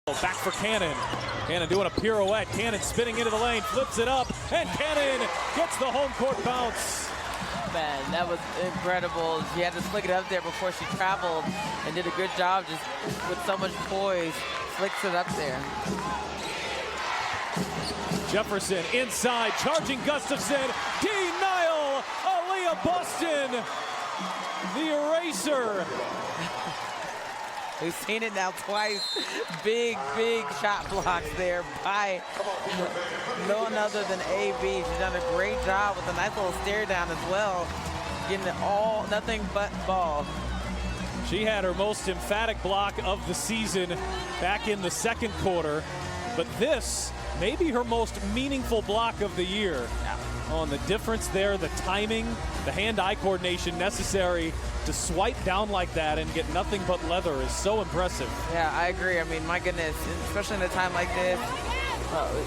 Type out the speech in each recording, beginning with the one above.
Back for Cannon. Cannon doing a pirouette. Cannon spinning into the lane, flips it up, and Cannon gets the home court bounce. Man, that was incredible. She had to flick it up there before she traveled and did a good job just with so much poise. Flicks it up there. Jefferson inside, charging Gustafson. Denial! Aaliyah Boston, the eraser. We've seen it now twice. Big shot blocks there by no one other than AB. She's done a great job with a nice little stare down as well. Getting it all, nothing but ball. She had her most emphatic block of the season back in the second quarter, but this may be her most meaningful block of the year. Yeah. On the difference there, the timing, the hand-eye coordination necessary to swipe down like that and get nothing but leather is so impressive. Yeah, I agree. I mean, my goodness, especially in a time like this,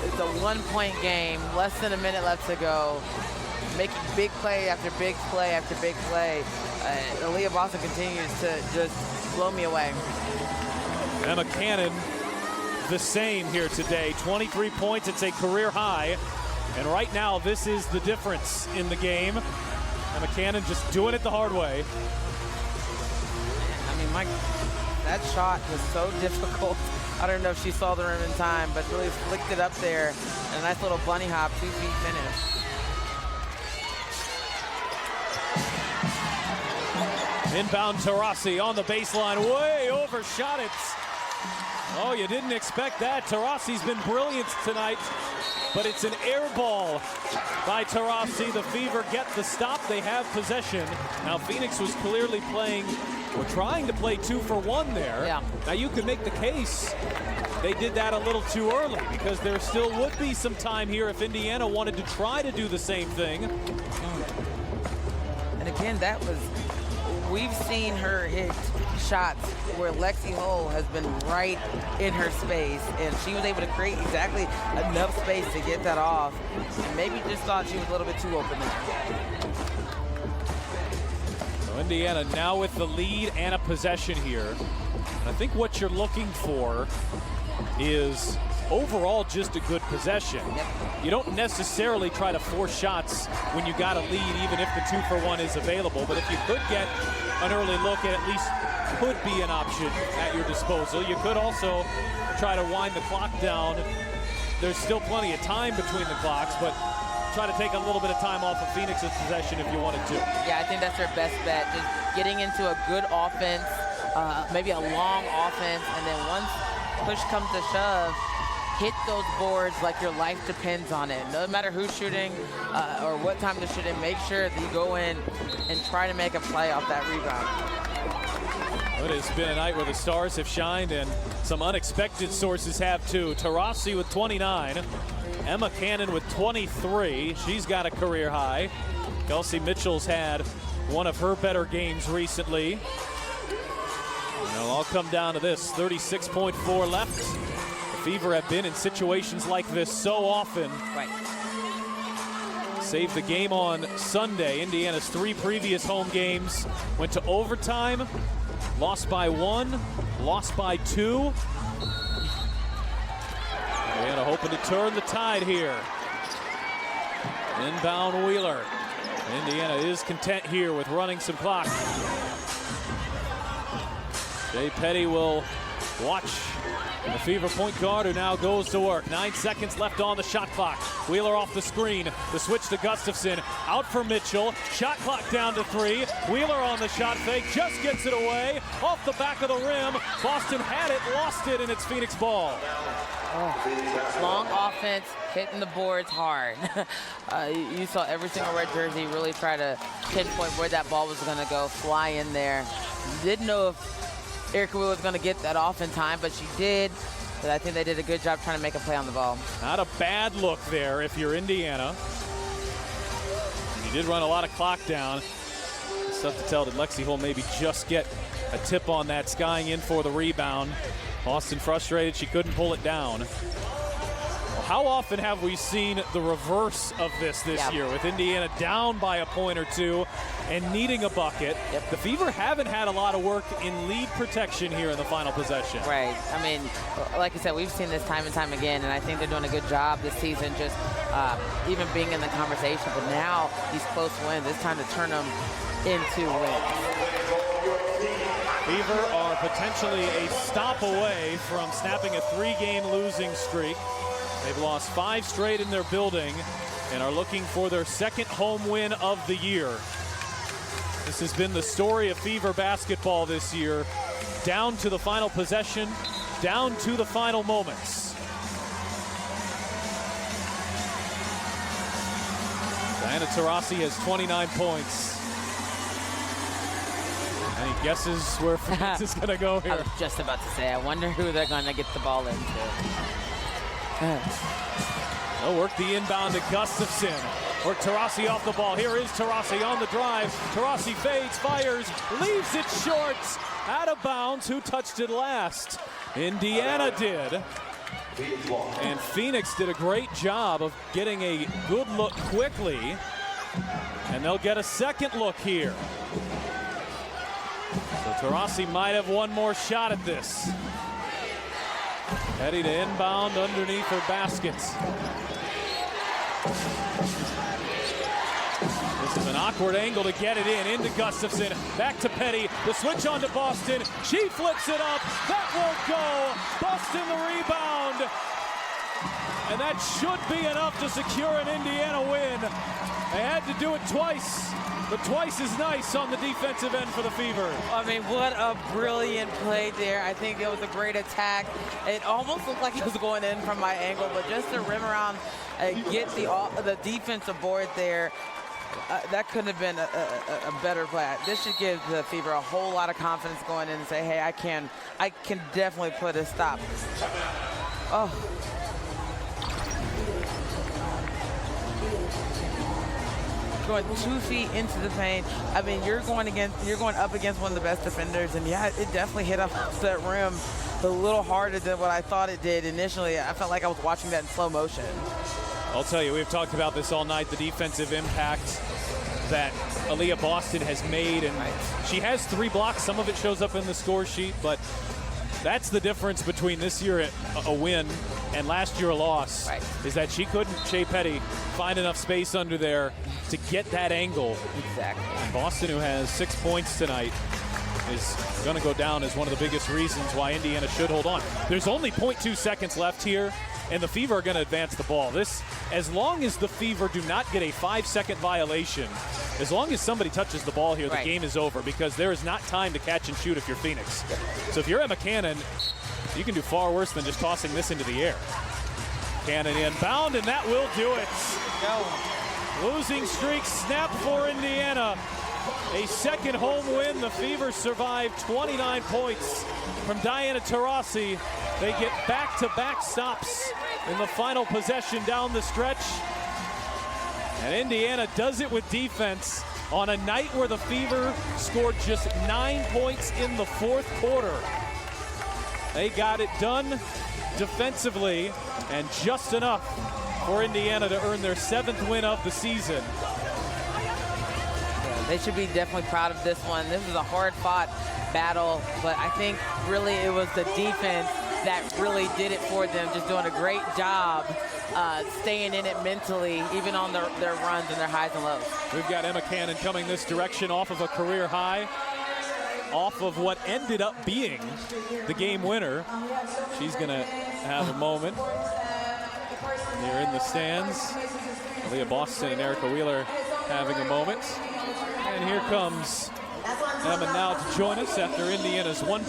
it's a one-point game, less than a minute left to go, making big play after big play after big play. Aaliyah Boston continues to just blow me away. Emma Cannon, the same here today. 23 points, it's a career high. And right now, this is the difference in the game. Emma Cannon just doing it the hard way. I mean, that shot was so difficult. I don't know if she saw the rim in time, but really flicked it up there. And a nice little bunny hop, 2 feet finish. Inbound Taurasi on the baseline, way overshot it. Oh, you didn't expect that. Taurasi's been brilliant tonight, but it's an air ball by Taurasi. The Fever get the stop. They have possession. Now, Phoenix was clearly playing, or trying to play 2 for 1 there. Yeah. Now, you could make the case they did that a little too early because there still would be some time here if Indiana wanted to try to do the same thing. And again, that was, we've seen her hit shots where Lexi Hull has been right in her space, and she was able to create exactly enough space to get that off. And maybe just thought she was a little bit too open there. So Indiana now with the lead and a possession here. And I think what you're looking for is overall just a good possession. Yep. You don't necessarily try to force shots when you got a lead, even if the 2 for 1 is available. But if you could get an early look, it at least could be an option at your disposal. You could also try to wind the clock down. There's still plenty of time between the clocks, but try to take a little bit of time off of Phoenix's possession if you wanted to. Yeah, I think that's their best bet. Just getting into a good offense, maybe a long offense, and then once push comes to shove, hit those boards like your life depends on it. No matter who's shooting or what time to shoot it, make sure that you go in and try to make a play off that rebound. It has been a night where the stars have shined and some unexpected sources have too. Taurasi with 29, Emma Cannon with 23. She's got a career high. Kelsey Mitchell's had one of her better games recently. And it'll all come down to this, 36.4 left. The Fever have been in situations like this so often. Right. Saved the game on Sunday. Indiana's 3 previous home games went to overtime. Lost by 1, lost by 2. Indiana hoping to turn the tide here. Inbound Wheeler. Indiana is content here with running some clock. Jay Petty will watch the Fever point guard who now goes to work. 9 seconds left on the shot clock. Wheeler off the screen. The switch to Gustafson. Out for Mitchell. Shot clock down to 3. Wheeler on the shot fake. Just gets it away. Off the back of the rim. Boston had it, lost it, and it's Phoenix ball. Oh. Long offense, hitting the boards hard. You saw every single red jersey really try to pinpoint where that ball was going to go, fly in there. Didn't know if Erica Wheeler was going to get that off in time, but she did. But I think they did a good job trying to make a play on the ball. Not a bad look there if you're Indiana. You did run a lot of clock down. It's tough to tell, did Lexi Hull maybe just get a tip on that, skying in for the rebound. Boston frustrated, she couldn't pull it down. How often have we seen the reverse of this year, with Indiana down by a point or two and needing a bucket? The Fever haven't had a lot of work in lead protection here in the final possession. Right. I mean, like I said, we've seen this time and time again, and I think they're doing a good job this season just even being in the conversation. But now these close wins, it's time to turn them into wins. Fever are potentially a stop away from snapping a 3-game losing streak. They've lost 5 straight in their building and are looking for their second home win of the year. This has been the story of Fever basketball this year. Down to the final possession, down to the final moments. Diana Taurasi has 29 points. Any guesses where Phoenix is going to go here? I was just about to say, I wonder who they're going to get the ball into. They'll work the inbound to Gustafson. Or Taurasi off the ball. Here is Taurasi on the drive. Taurasi fades, fires, leaves it short. Out of bounds. Who touched it last? Indiana did. And Phoenix did a great job of getting a good look quickly. And they'll get a second look here. So Taurasi might have one more shot at this. Ready to inbound underneath her baskets. This is an awkward angle to get it into Gustafson. Back to Petty. The switch on to Boston. She flips it up. That won't go. Boston the rebound. And that should be enough to secure an Indiana win. They had to do it twice. But twice is nice on the defensive end for the Fever. I mean, what a brilliant play there. I think it was a great attack. It almost looked like it was going in from my angle, but just to rim around and get the defensive board there, that couldn't have been a better play. This should give the Fever a whole lot of confidence going in and say, hey, I can definitely put a stop. Oh. Going 2 feet into the paint. I mean, you're going up against one of the best defenders, and yeah, it definitely hit up that rim a little harder than what I thought it did initially. I felt like I was watching that in slow motion. I'll tell you, we've talked about this all night, the defensive impact that Aaliyah Boston has made, and she has 3 blocks. Some of it shows up in the score sheet, but that's the difference between this year a win and last year a loss, is that she couldn't, Shea Petty, find enough space under there to get that angle. Exactly. And Boston, who has 6 points tonight, is going to go down as one of the biggest reasons why Indiana should hold on. There's only 0.2 seconds left here, and the Fever are going to advance the ball. This, as long as the Fever do not get a 5-second violation, as long as somebody touches the ball here, the game is over, because there is not time to catch and shoot if you're Phoenix. So if you're Emma Cannon, you can do far worse than just tossing this into the air. Cannon inbound, and that will do it. Losing streak snapped for Indiana. A second home win. The Fever survived 29 points from Diana Taurasi. They get back-to-back stops in the final possession down the stretch. And Indiana does it with defense on a night where the Fever scored just 9 points in the fourth quarter. They got it done defensively, and just enough for Indiana to earn their 7th win of the season. Yeah, they should be definitely proud of this one. This was a hard-fought battle, but I think really it was the defense that really did it for them, just doing a great job staying in it mentally, even on their runs and their highs and lows. We've got Emma Cannon coming this direction off of a career high, off of what ended up being the game winner. She's going to have a moment. They're in the stands. Aaliyah Boston and Erica Wheeler having a moment. And here comes Emma now to join us after Indiana's 1